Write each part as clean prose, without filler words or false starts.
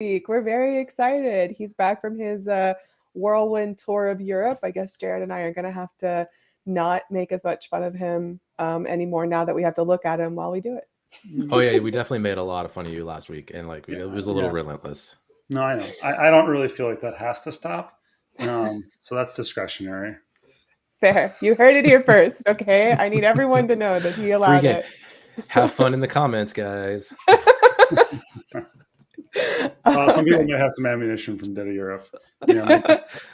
week. We're very excited. He's back from his whirlwind tour of Europe. I guess Jared and I are going to have to not make as much fun of him anymore now that we have to look at him while we do it. Oh yeah, we definitely made a lot of fun of you last week, and like it was a little Yeah. relentless. No, I know. I don't really feel like that has to stop. So that's discretionary. Fair. You heard it here first, okay? I need everyone to know that he allowed Free game. it. Have fun in the comments, guys. Some people may have some ammunition from Dead of Europe,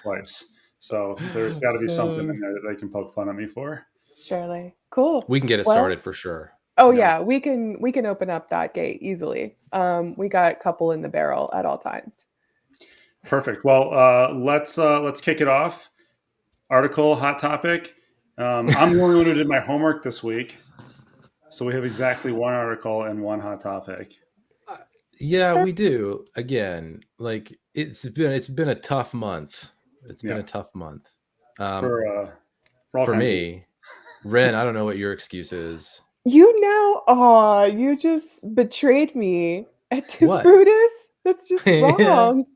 twice. So there's got to be something in there that they can poke fun at me for. Surely. Cool. We can get it started for sure. Oh yeah, we can open up that gate easily. We got a couple in the barrel at all times. Perfect. Well, let's kick it off. Article, hot topic. I'm the only one who did my homework this week, so we have exactly one article and one hot topic. Yeah, we do. Again, like it's been a tough month. It's been a tough month for me. Ren, I don't know what your excuse is. You just betrayed me to Brutus. That's just wrong.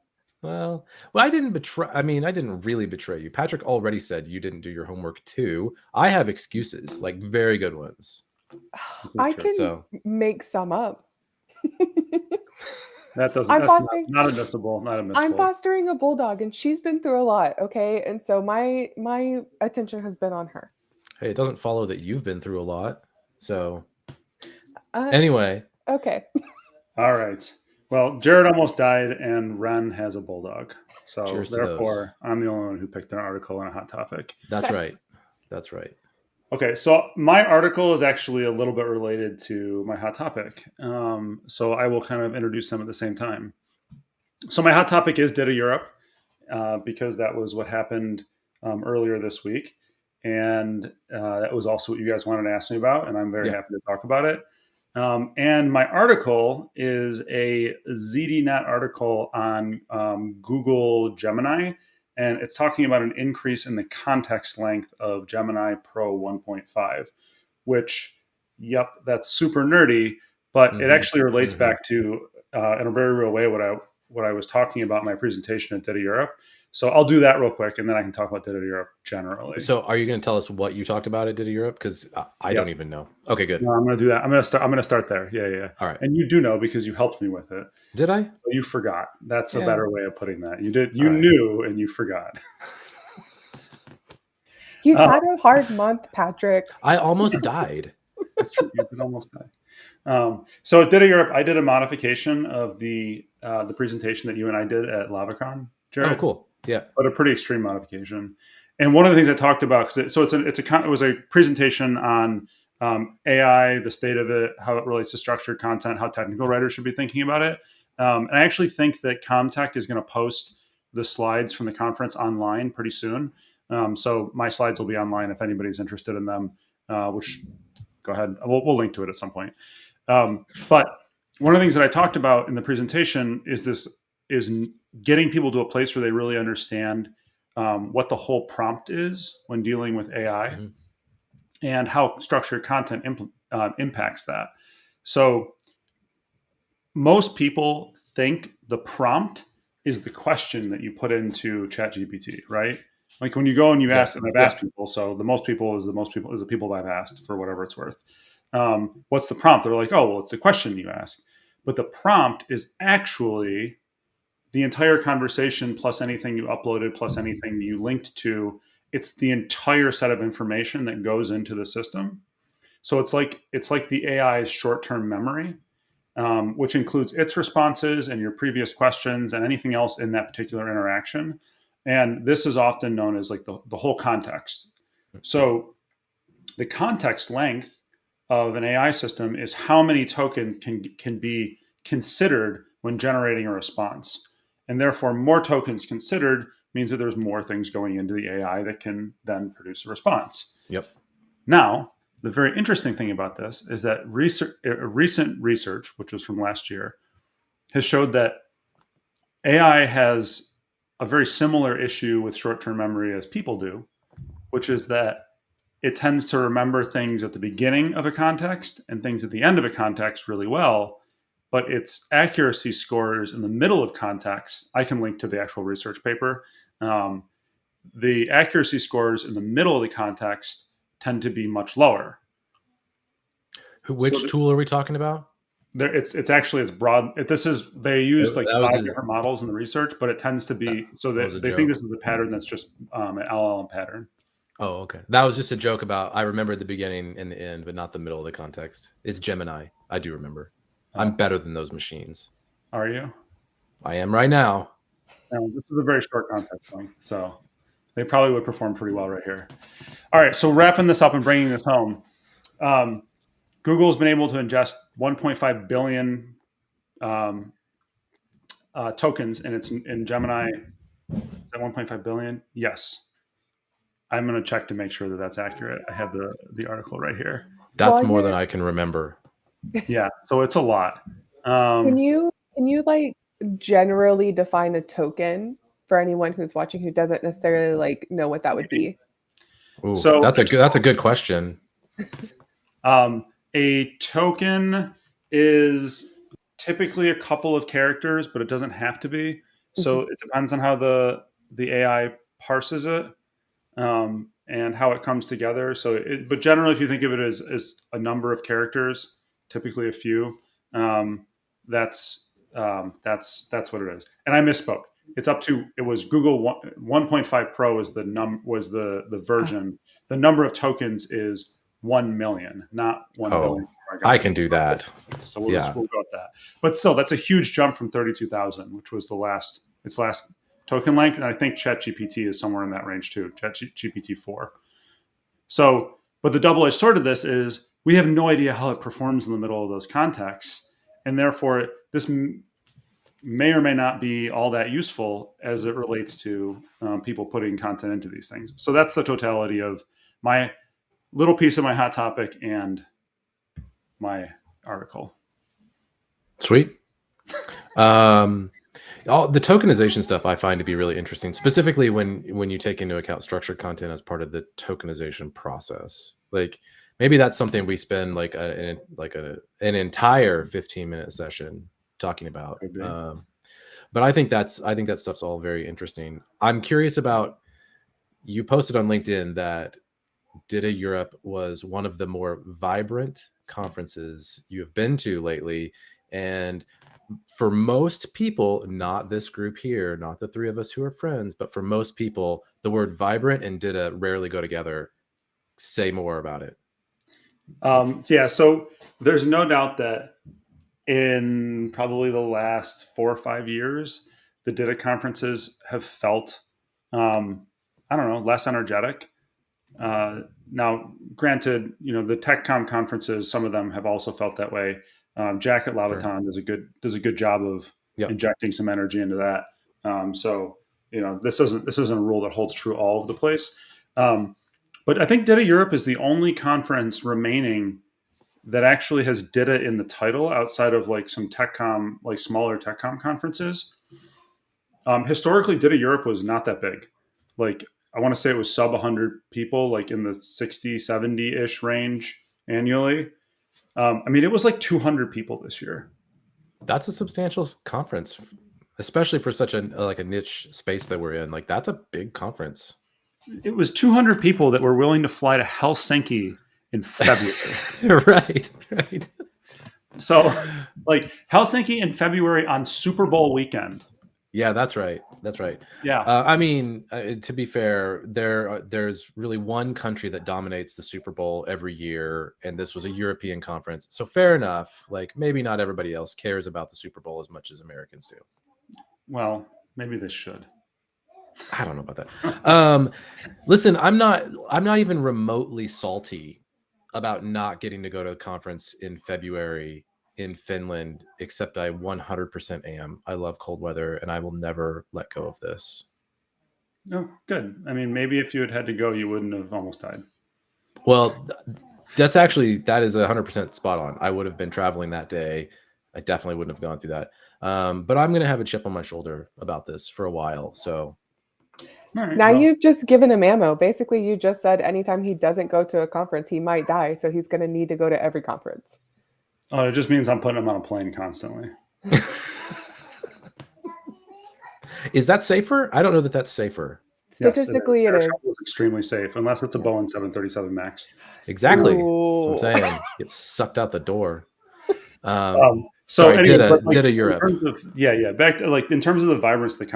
Well, I didn't betray. I mean, I didn't really betray you. Patrick already said you didn't do your homework too. I have excuses, like very good ones. I can make some up. That doesn't. That's not admissible. Not admissible. I'm fostering a bulldog, and she's been through a lot. Okay, and so my attention has been on her. Hey, it doesn't follow that you've been through a lot. So anyway. Okay. All right. Well, Jared almost died, and Ren has a bulldog. So therefore, I'm the only one who picked an article and a hot topic. That's right. That's right. Okay, so my article is actually a little bit related to my hot topic. So I will kind of introduce them at the same time. So my hot topic is Dead of Europe, because that was what happened earlier this week. And that was also what you guys wanted to ask me about, and I'm very happy to talk about it. And my article is a ZDNet article on Google Gemini, and it's talking about an increase in the context length of Gemini Pro 1.5, which, that's super nerdy, but it actually relates back to, in a very real way, what I was talking about in my presentation at Dead of Europe. So I'll do that real quick, and then I can talk about Dead of Europe generally. So are you going to tell us what you talked about at Dead of Europe? Because I don't even know. Okay, good. No, I'm going to do that. I'm going to start there. Yeah. All right. And you do know because you helped me with it. Did I? So you forgot. That's a better way of putting that. You did. You knew and you forgot. He's had a hard month, Patrick. I almost died. That's true. You did almost die. So at Dead of Europe, I did a modification of the presentation that you and I did at LavaCon, Jared. Oh, cool. Yeah, but a pretty extreme modification. And one of the things I talked about, it was a presentation on AI, the state of it, how it relates to structured content, how technical writers should be thinking about it. And I actually think that Comtech is going to post the slides from the conference online pretty soon. So my slides will be online if anybody's interested in them. Which, go ahead, we'll link to it at some point. But one of the things that I talked about in the presentation is getting people to a place where they really understand what the whole prompt is when dealing with AI and how structured content impacts that. So most people think the prompt is the question that you put into ChatGPT, right? Like when you go and you ask, and I've asked people, so the people is the people I've asked for whatever it's worth. What's the prompt? They're like, oh, well, it's the question you ask. But the prompt is actually the entire conversation plus anything you uploaded plus anything you linked to. It's the entire set of information that goes into the system. So it's like the AI's short-term memory, which includes its responses and your previous questions and anything else in that particular interaction. And this is often known as like the whole context. So the context length of an AI system is how many tokens can be considered when generating a response. And therefore, more tokens considered means that there's more things going into the AI that can then produce a response. Yep. Now, the very interesting thing about this is that recent research, which was from last year, has showed that AI has a very similar issue with short-term memory as people do, which is that it tends to remember things at the beginning of a context and things at the end of a context really well, but its accuracy scores in the middle of context, I can link to the actual research paper. The accuracy scores in the middle of the context tend to be much lower. Which tool are we talking about? It's broad. They use like That was 5 a- different models in the research, but it tends to be so was a that they think joke. this is a pattern that's just an LLM pattern. Oh, okay. That was just a joke about. I remember the beginning and the end, but not the middle of the context. It's Gemini. I do remember. I'm better than those machines. Are you? I am right now. This is a very short context length, so they probably would perform pretty well right here. All right, so wrapping this up and bringing this home, Google's been able to ingest 1.5 billion tokens in Gemini. Is that 1.5 billion? Yes. I'm going to check to make sure that that's accurate. I have the article right here. That's more than I can remember. Yeah, so it's a lot. Can you like generally define a token for anyone who's watching who doesn't necessarily like know what that would be? Ooh, so that's a good question. A token is typically a couple of characters, but it doesn't have to be. So it depends on how the AI parses it and how it comes together. But generally, if you think of it as a number of characters, typically a few, that's what it is. And I misspoke. It was Google 1.5 Pro was the version. The number of tokens is 1 million, not 1 billion. I can do that. So we'll go with that. But still, that's a huge jump from 32,000, which was its last token length. And I think ChatGPT is somewhere in that range too, ChatGPT 4. So, but the double-edged sword of this is we have no idea how it performs in the middle of those contexts. And therefore, this may or may not be all that useful as it relates to people putting content into these things. So that's the totality of my little piece of my hot topic and my article. Sweet. All the tokenization stuff I find to be really interesting, specifically when you take into account structured content as part of the tokenization process. Like maybe that's something we spend like an entire 15-minute session talking about. But I think that stuff's all very interesting. I'm curious about, you posted on LinkedIn that DITA Europe was one of the more vibrant conferences you have been to lately. And for most people, not this group here, not the three of us who are friends, but for most people, the word vibrant and DITA rarely go together. Say more about it. So there's no doubt that in probably the last 4 or 5 years, the DITA conferences have felt, less energetic. Now, granted, the TechCom conferences, some of them have also felt that way. Jack at Labaton does a good job of injecting some energy into that. This isn't a rule that holds true all over the place. But I think DITA Europe is the only conference remaining that actually has DITA in the title outside of like some TechCom, like smaller TechCom conferences. Historically, DITA Europe was not that big. Like I want to say it was sub 100 people, like in the 60, 70-ish range annually. It was like 200 people this year. That's a substantial conference, especially for such a niche space that we're in. Like that's a big conference. It was 200 people that were willing to fly to Helsinki in February. Right. So like Helsinki in February on Super Bowl weekend. Yeah, that's right. Yeah. To be fair, there's really one country that dominates the Super Bowl every year, and this was a European conference. So fair enough. Like maybe not everybody else cares about the Super Bowl as much as Americans do. Well, maybe they should. I don't know about that. Listen, I'm not even remotely salty about not getting to go to a conference in February in Finland, except I 100% am. I love cold weather and I will never let go of this. Oh, good. Maybe if you had to go, you wouldn't have almost died. Well, that is 100% spot on. I would have been traveling that day. I definitely wouldn't have gone through that. But I'm going to have a chip on my shoulder about this for a while. So you've just given him ammo. Basically, you just said anytime he doesn't go to a conference, he might die. So he's going to need to go to every conference. Oh, it just means I'm putting them on a plane constantly. Is that safer? I don't know that that's safer. Yes, it is. Statistically, it Air is. travel is extremely safe unless it's a Yes. Boeing 737 Max. Exactly. That's Ooh. what I'm saying. Get sucked out the door. So Sorry, anyway, but like Ditto in Europe. terms of back to like in terms of the vibrance of the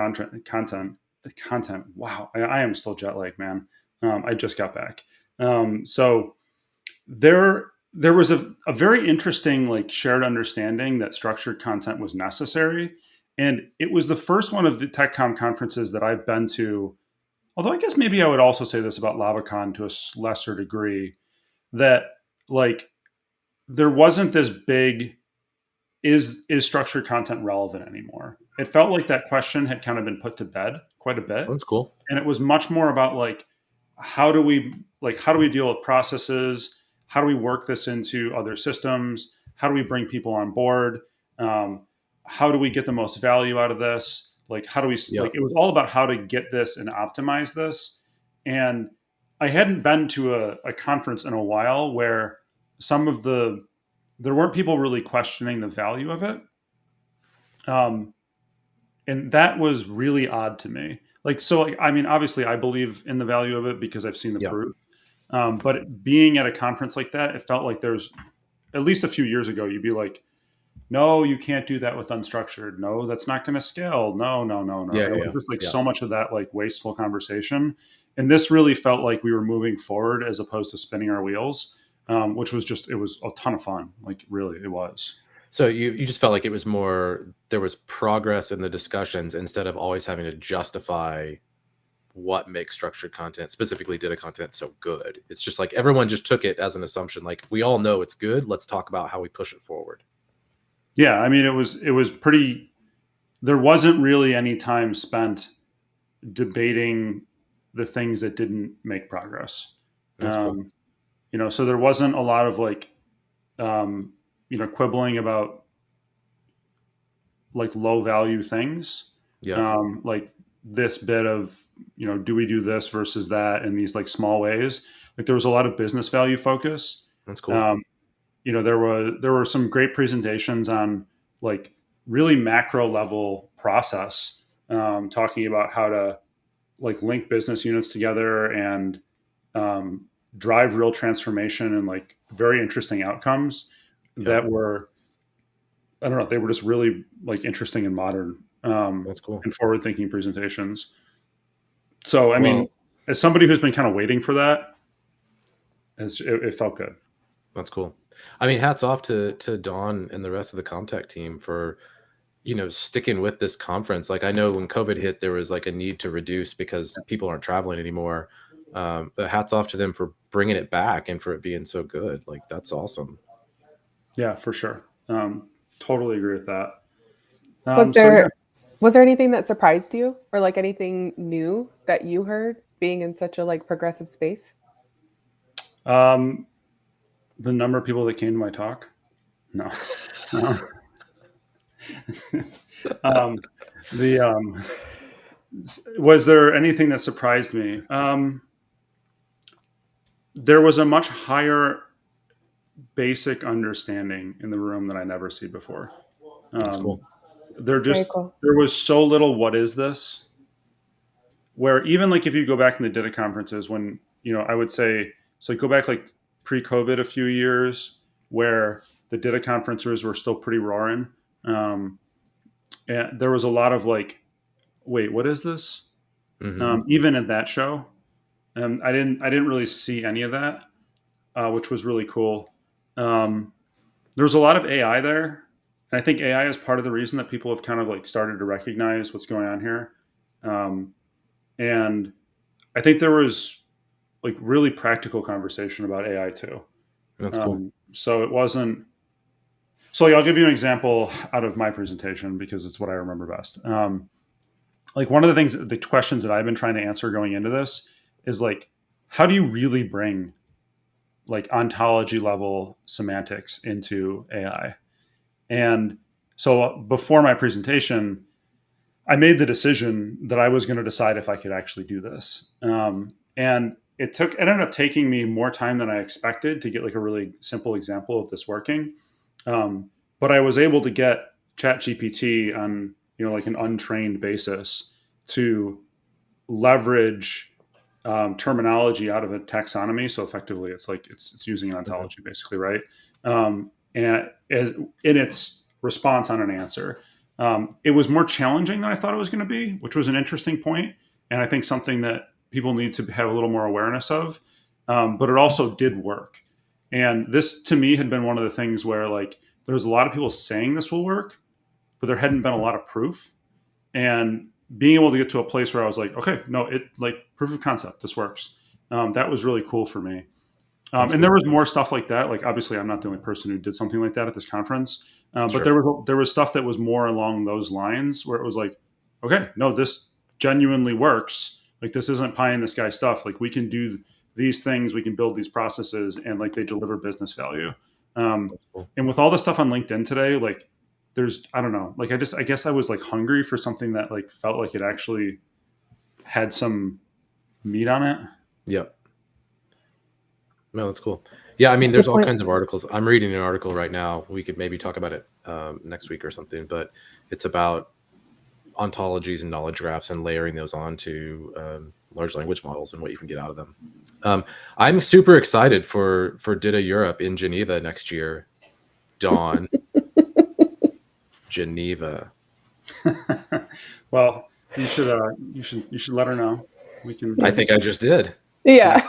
content. Wow, I am still jet lagged, man. I just got back. So there was a very interesting like shared understanding that structured content was necessary, and it was the first one of the TechCom conferences that I've been to. Although I guess maybe I would also say this about LavaCon to a lesser degree, that like there wasn't this big is structured content relevant anymore? It felt like that question had kind of been put to bed quite a bit, That's cool. and it was much more about like how do we deal with processes? How do we work this into other systems? How do we bring people on board? Um, how do we get the most value out of this? Like how do we Yeah. like it was all about how to get this and optimize this. And I hadn't been to a conference in a while where some of the there weren't people really questioning the value of it. Um, and that was really odd to me. Like, so, like, I mean, obviously, I believe in the value of it because I've seen the Yeah. proof. But being at a conference like that, it felt like there's at least a few years ago, you'd be like, no, you can't do that with unstructured. No, that's not going to scale. No, no, no, no. Yeah. It was Yeah. just like Yeah. so much of that like wasteful conversation. And this really felt like we were moving forward as opposed to spinning our wheels, which was just, it was a ton of fun. Like, really, it was. So you just felt like it was more, there was progress in the discussions instead of always having to justify what makes structured content, specifically data content, so good. It's just like everyone just took it as an assumption, like we all know it's good. Let's talk about how we push it forward. Yeah, I mean, it was pretty. There wasn't really any time spent debating the things that didn't make progress. That's cool. You know, so there wasn't a lot of like, um, quibbling about like low value things, Yeah. like this bit of do we do this versus that in these like small ways. Like there was a lot of business value focus. That's cool. Um, there were some great presentations on like really macro level process, talking about how to like link business units together and um, drive real transformation and like very interesting outcomes that were, I don't know, they were just really like interesting and modern, That's cool. and forward thinking presentations. So I mean, Well, as somebody who's been kind of waiting for that, it felt good. that's cool. I mean, hats off to Dawn and the rest of the Comtech team for sticking with this conference. Like I know when COVID hit, there was like a need to reduce because people aren't traveling anymore. But hats off to them for bringing it back and for it being so good. Like that's awesome. Yeah, for sure. Totally agree with that. Was So yeah, there anything that surprised you, or like anything new that you heard being in such a like progressive space? the number of people that came to my talk, no. The Was there anything that surprised me? There was a much higher basic understanding in the room that I never see before. That's cool. Very cool. There was so little what is this, where even like if you go back in the data conferences when I would say, so go back like pre-COVID a few years where the data conferences were still pretty roaring, and there was a lot of like, wait, what is this? Even at that show, I didn't really see any of that, which was really cool. There was a lot of AI there, and I think AI is part of the reason that people have kind of like started to recognize what's going on here. And I think there was like really practical conversation about AI too. That's cool. So it wasn't. So like, I'll give you an example out of my presentation because it's what I remember best. Like one of the things, the questions that I've been trying to answer going into this is like, how do you really bring like ontology level semantics into AI? And so before my presentation, I made the decision that I was going to decide if I could actually do this. And it ended up taking me more time than I expected to get like a really simple example of this working. But I was able to get ChatGPT on, like an untrained basis to leverage terminology out of a taxonomy. So effectively, it's like it's using an ontology, basically, right? And as in its response on an answer, it was more challenging than I thought it was going to be, which was an interesting point, and I think something that people need to have a little more awareness of. But it also did work, and this to me had been one of the things where like there was a lot of people saying this will work, but there hadn't been a lot of proof, and being able to get to a place where I was like, okay, no, it like proof of concept, this works. That was really cool for me. And there was more stuff like that. Like obviously, I'm not the only person who did something like that at this conference, but there was stuff that was more along those lines where it was like, okay, no, this genuinely works. Like this isn't pie in the sky stuff. Like we can do these things, we can build these processes, and like they deliver business value. And with all the stuff on LinkedIn today, like there's I don't know, like I guess I was like hungry for something that like felt like it actually had some meat on it. Yep. No, that's cool. Yeah, I mean, there's all point. kinds of articles. I'm reading an article right now. We could maybe talk about it next week or something, but it's about ontologies and knowledge graphs and layering those onto large language models and what you can get out of them. I'm super excited for DITA Europe in Geneva next year. Dawn. Geneva. Well, you should let her know. We can. I think I just did. Yeah.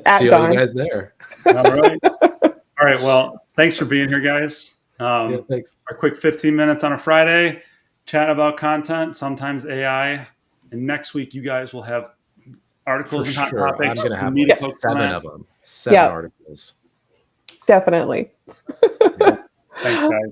At See all Dawn. you guys there. All right. All right. Well, thanks for being here, guys. Yeah, thanks. Our quick 15 minutes on a Friday, chat about content, sometimes AI. And next week, you guys will have articles and hot topics. I'm going to have media like folks 7 on of them. 7 Yeah. articles. Definitely. Thanks, guys.